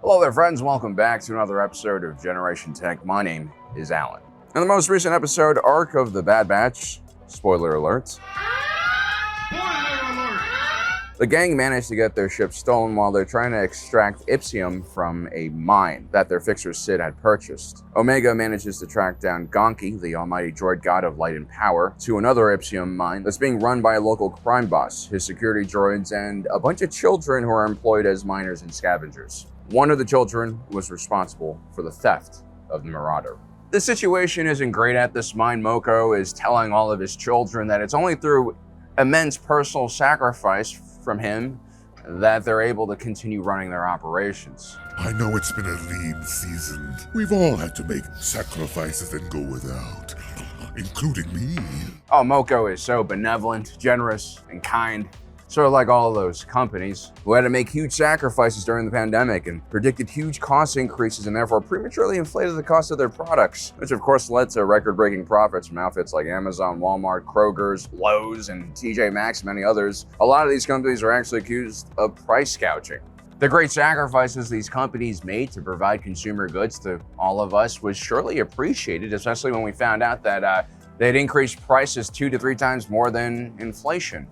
Hello there, friends. Welcome back to another episode of Generation Tech. My name is Alan. In the most recent episode, Arc of the Bad Batch, spoiler alert, the gang managed to get their ship stolen while they're trying to extract Ipsium from a mine that their fixer Sid had purchased. Omega manages to track down Gonki, the almighty droid god of light and power, to another Ipsium mine that's being run by a local crime boss, his security droids, and a bunch of children who are employed as miners and scavengers. One of the children was responsible for the theft of the Marauder. The situation isn't great at this mine. Moko is telling all of his children that it's only through immense personal sacrifice from him that they're able to continue running their operations. I know it's been a lean season. We've all had to make sacrifices and go without, including me. Oh, Moko is so benevolent, generous, and kind. Sort of like all of those companies who had to make huge sacrifices during the pandemic and predicted huge cost increases and therefore prematurely inflated the cost of their products, which of course led to record-breaking profits from outfits like Amazon, Walmart, Kroger's, Lowe's, and TJ Maxx, and many others. A lot of these companies are actually accused of price gouging. The great sacrifices these companies made to provide consumer goods to all of us was surely appreciated, especially when we found out that they'd increased prices 2 to 3 times more than inflation.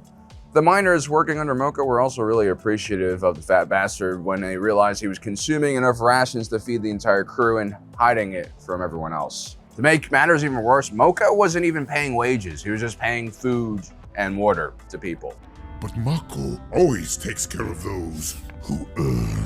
The miners working under Moko were also really appreciative of the fat bastard when they realized he was consuming enough rations to feed the entire crew and hiding it from everyone else. To make matters even worse, Moko wasn't even paying wages. He was just paying food and water to people. But Mako always takes care of those who earn.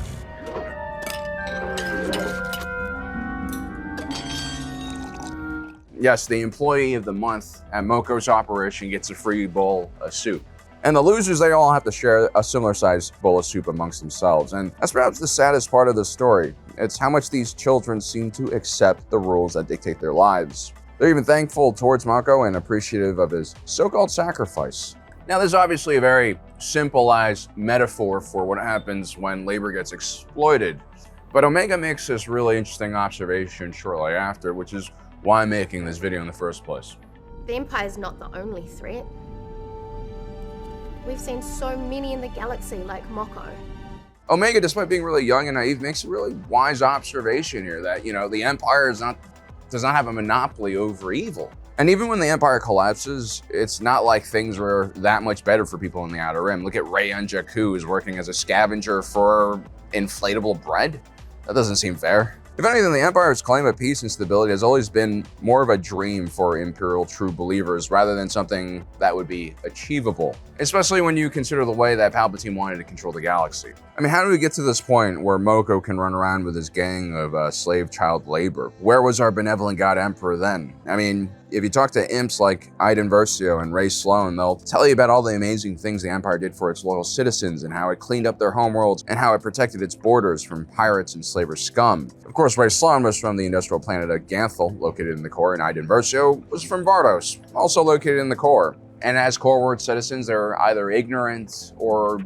Yes, the employee of the month at Moko's operation gets a free bowl of soup. And the losers, they all have to share a similar sized bowl of soup amongst themselves. And that's perhaps the saddest part of the story. It's how much these children seem to accept the rules that dictate their lives. They're even thankful towards Mako and appreciative of his so-called sacrifice. Now, there's obviously a very simplified metaphor for what happens when labor gets exploited. But Omega makes this really interesting observation shortly after, which is why I'm making this video in the first place. The Empire's not the only threat. We've seen so many in the galaxy like Moko. Omega, despite being really young and naive, makes a really wise observation here that, the Empire does not have a monopoly over evil. And even when the Empire collapses, it's not like things were that much better for people in the Outer Rim. Look at Rey-Un Jakku, who's working as a scavenger for inflatable bread. That doesn't seem fair. If anything, the Empire's claim of peace and stability has always been more of a dream for Imperial true believers rather than something that would be achievable, especially when you consider the way that Palpatine wanted to control the galaxy. I mean, how do we get to this point where Moko can run around with his gang of slave child labor? Where was our benevolent God Emperor then? I mean, if you talk to imps like Iden Versio and Ray Sloan, they'll tell you about all the amazing things the Empire did for its loyal citizens and how it cleaned up their homeworlds and how it protected its borders from pirates and slaver scum. Of course, Ray Sloan was from the industrial planet of Ganthel, located in the core, and Iden Versio was from Vardos, also located in the core. And as core world citizens, they're either ignorant or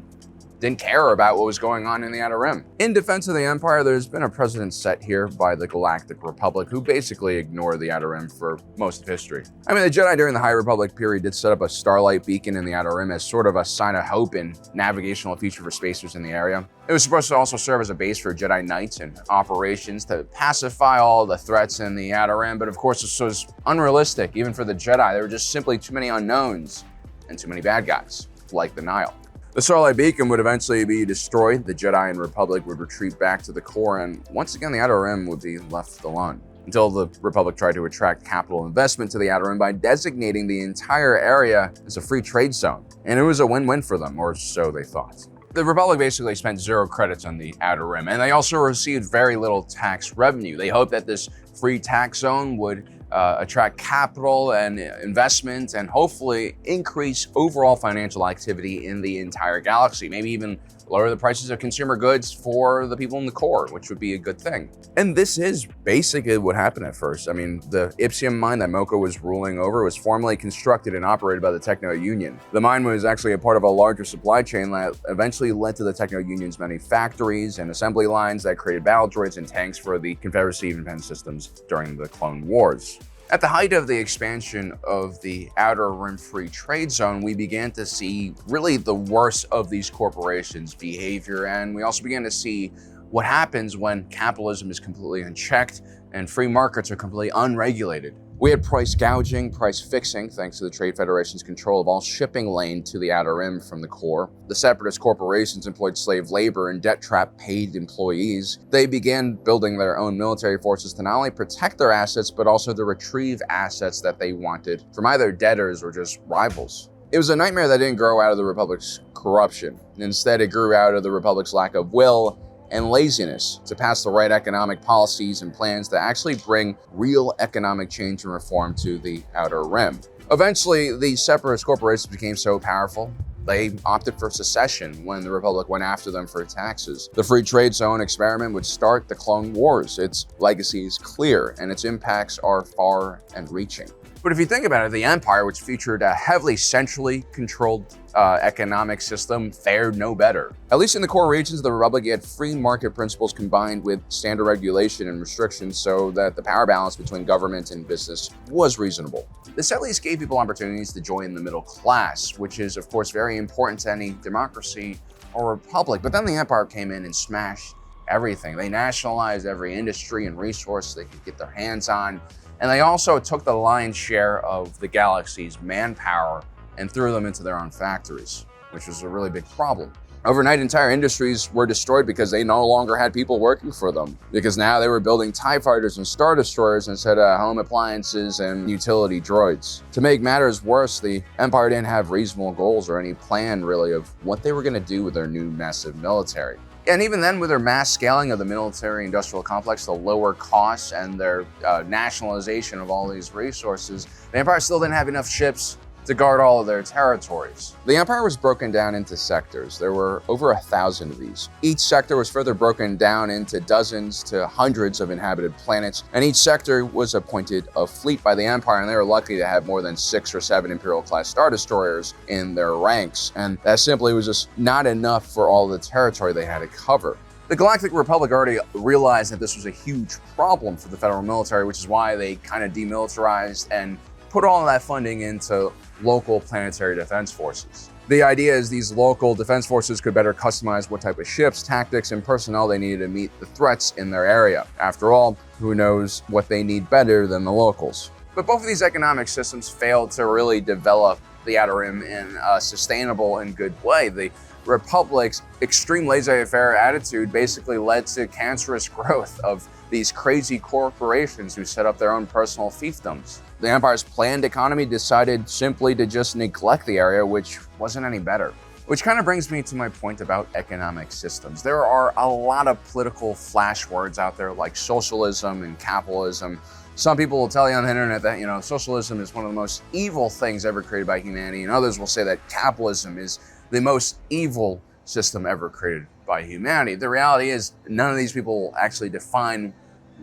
didn't care about what was going on in the Outer Rim. In defense of the Empire, there's been a precedent set here by the Galactic Republic, who basically ignore the Outer Rim for most of history. I mean, the Jedi during the High Republic period did set up a starlight beacon in the Outer Rim as sort of a sign of hope and navigational feature for spacers in the area. It was supposed to also serve as a base for Jedi Knights and operations to pacify all the threats in the Outer Rim, but of course this was unrealistic, even for the Jedi. There were just simply too many unknowns and too many bad guys, like the Nile. The Starlight Beacon would eventually be destroyed, the Jedi and Republic would retreat back to the core, and once again the Outer Rim would be left alone. Until the Republic tried to attract capital investment to the Outer Rim by designating the entire area as a free trade zone. And it was a win-win for them, or so they thought. The Republic basically spent 0 credits on the Outer Rim, and they also received very little tax revenue. They hoped that this free tax zone would attract capital and investment and hopefully increase overall financial activity in the entire galaxy, maybe even lower the prices of consumer goods for the people in the core, which would be a good thing. And this is basically what happened at first. I mean, the Ipsium mine that Moko was ruling over was formally constructed and operated by the Techno Union. The mine was actually a part of a larger supply chain that eventually led to the Techno Union's many factories and assembly lines that created battle droids and tanks for the Confederacy defense systems during the Clone Wars. At the height of the expansion of the Outer Rim Free Trade Zone, we began to see really the worst of these corporations' behavior, and we also began to see what happens when capitalism is completely unchecked and free markets are completely unregulated. We had price gouging, price fixing, thanks to the Trade Federation's control of all shipping lane to the outer rim from the core. The separatist corporations employed slave labor and debt-trapped paid employees. They began building their own military forces to not only protect their assets, but also to retrieve assets that they wanted from either debtors or just rivals. It was a nightmare that didn't grow out of the Republic's corruption. Instead, it grew out of the Republic's lack of will and laziness to pass the right economic policies and plans to actually bring real economic change and reform to the outer rim. Eventually, the separatist corporations became so powerful, they opted for secession when the Republic went after them for taxes. The free trade zone experiment would start the Clone Wars. Its legacy is clear, and its impacts are far and reaching. But if you think about it, the Empire, which featured a heavily centrally controlled economic system, fared no better. At least in the core regions of the Republic, you had free market principles combined with standard regulation and restrictions so that the power balance between government and business was reasonable. This at least gave people opportunities to join the middle class, which is, of course, very important to any democracy or republic. But then the Empire came in and smashed everything. They nationalized every industry and resource they could get their hands on. And they also took the lion's share of the galaxy's manpower and threw them into their own factories, which was a really big problem. Overnight, entire industries were destroyed because they no longer had people working for them, because now they were building TIE fighters and Star Destroyers instead of home appliances and utility droids. To make matters worse, the Empire didn't have reasonable goals or any plan really of what they were going to do with their new massive military. And even then, with their mass scaling of the military-industrial complex, the lower costs, and their nationalization of all these resources, the Empire still didn't have enough ships to guard all of their territories. The Empire was broken down into sectors. There were over 1,000 of these. Each sector was further broken down into dozens to hundreds of inhabited planets, and each sector was appointed a fleet by the Empire, and they were lucky to have more than 6 or 7 Imperial-class Star Destroyers in their ranks, and that simply was just not enough for all the territory they had to cover. The Galactic Republic already realized that this was a huge problem for the federal military, which is why they kind of demilitarized and put all of that funding into local planetary defense forces. The idea is these local defense forces could better customize what type of ships, tactics, and personnel they needed to meet the threats in their area. After all, who knows what they need better than the locals? But both of these economic systems failed to really develop the Outer Rim in a sustainable and good way. The Republic's extreme laissez-faire attitude basically led to cancerous growth of these crazy corporations who set up their own personal fiefdoms. The Empire's planned economy decided simply to just neglect the area, which wasn't any better. Which kind of brings me to my point about economic systems. There are a lot of political flash words out there like socialism and capitalism. Some people will tell you on the internet that, socialism is one of the most evil things ever created by humanity, and others will say that capitalism is the most evil system ever created by humanity. The reality is none of these people actually define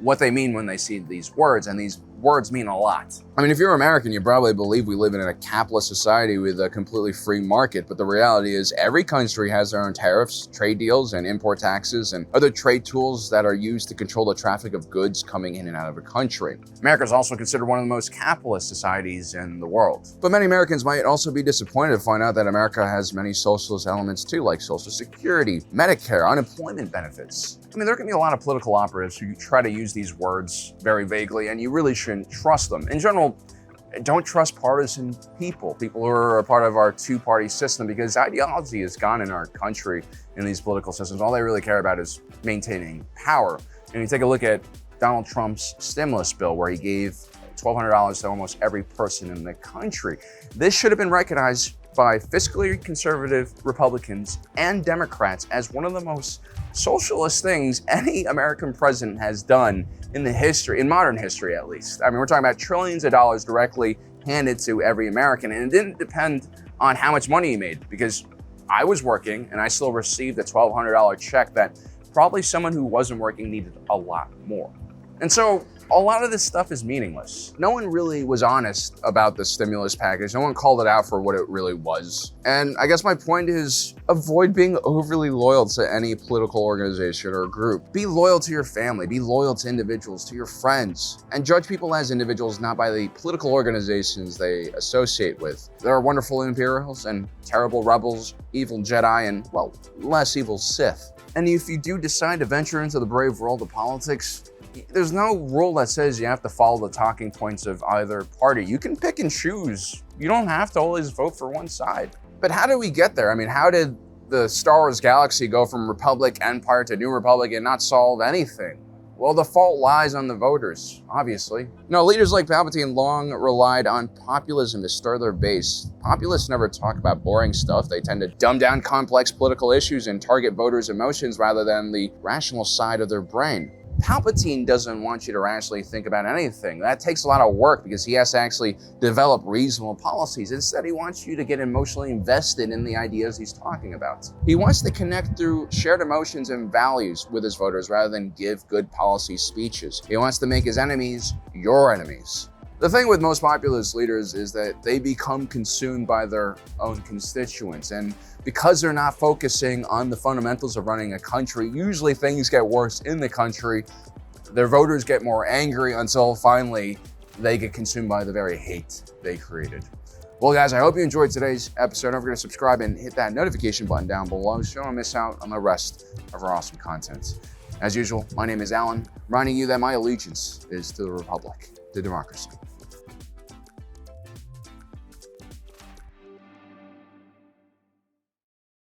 what they mean when they see these words, and these words mean a lot. I mean, if you're American, you probably believe we live in a capitalist society with a completely free market, but the reality is every country has their own tariffs, trade deals, and import taxes, and other trade tools that are used to control the traffic of goods coming in and out of a country. America is also considered one of the most capitalist societies in the world. But many Americans might also be disappointed to find out that America has many socialist elements too, like Social Security, Medicare, unemployment benefits. I mean, there can be a lot of political operatives who try to use these words very vaguely, and you really shouldn't trust them. In general, don't trust partisan people who are a part of our two-party system, because ideology is gone in our country in these political systems. All they really care about is maintaining power. And you take a look at Donald Trump's stimulus bill, where he gave $1,200 to almost every person in the country. This should have been recognized by fiscally conservative Republicans and Democrats as one of the most socialist things any American president has done in modern history at least. I mean, we're talking about trillions of dollars directly handed to every American, and it didn't depend on how much money he made, because I was working and I still received a $1,200 check that probably someone who wasn't working needed a lot more. And so a lot of this stuff is meaningless. No one really was honest about the stimulus package. No one called it out for what it really was. And I guess my point is, avoid being overly loyal to any political organization or group. Be loyal to your family, be loyal to individuals, to your friends, and judge people as individuals, not by the political organizations they associate with. There are wonderful Imperials and terrible rebels, evil Jedi, and, well, less evil Sith. And if you do decide to venture into the brave world of politics, there's no rule that says you have to follow the talking points of either party. You can pick and choose. You don't have to always vote for one side. But how did we get there? I mean, how did the Star Wars galaxy go from Republic, Empire to New Republic and not solve anything? Well, the fault lies on the voters, obviously. You know, leaders like Palpatine long relied on populism to stir their base. Populists never talk about boring stuff. They tend to dumb down complex political issues and target voters' emotions rather than the rational side of their brain. Palpatine doesn't want you to rationally think about anything. That takes a lot of work because he has to actually develop reasonable policies. Instead, he wants you to get emotionally invested in the ideas he's talking about. He wants to connect through shared emotions and values with his voters rather than give good policy speeches. He wants to make his enemies your enemies. The thing with most populist leaders is that they become consumed by their own constituents, and because they're not focusing on the fundamentals of running a country, usually things get worse in the country. Their voters get more angry until finally they get consumed by the very hate they created. Well, guys, I hope you enjoyed today's episode. Don't forget to subscribe and hit that notification button down below so you don't miss out on the rest of our awesome content. As usual, my name is Alan, reminding you that my allegiance is to the Republic, to democracy.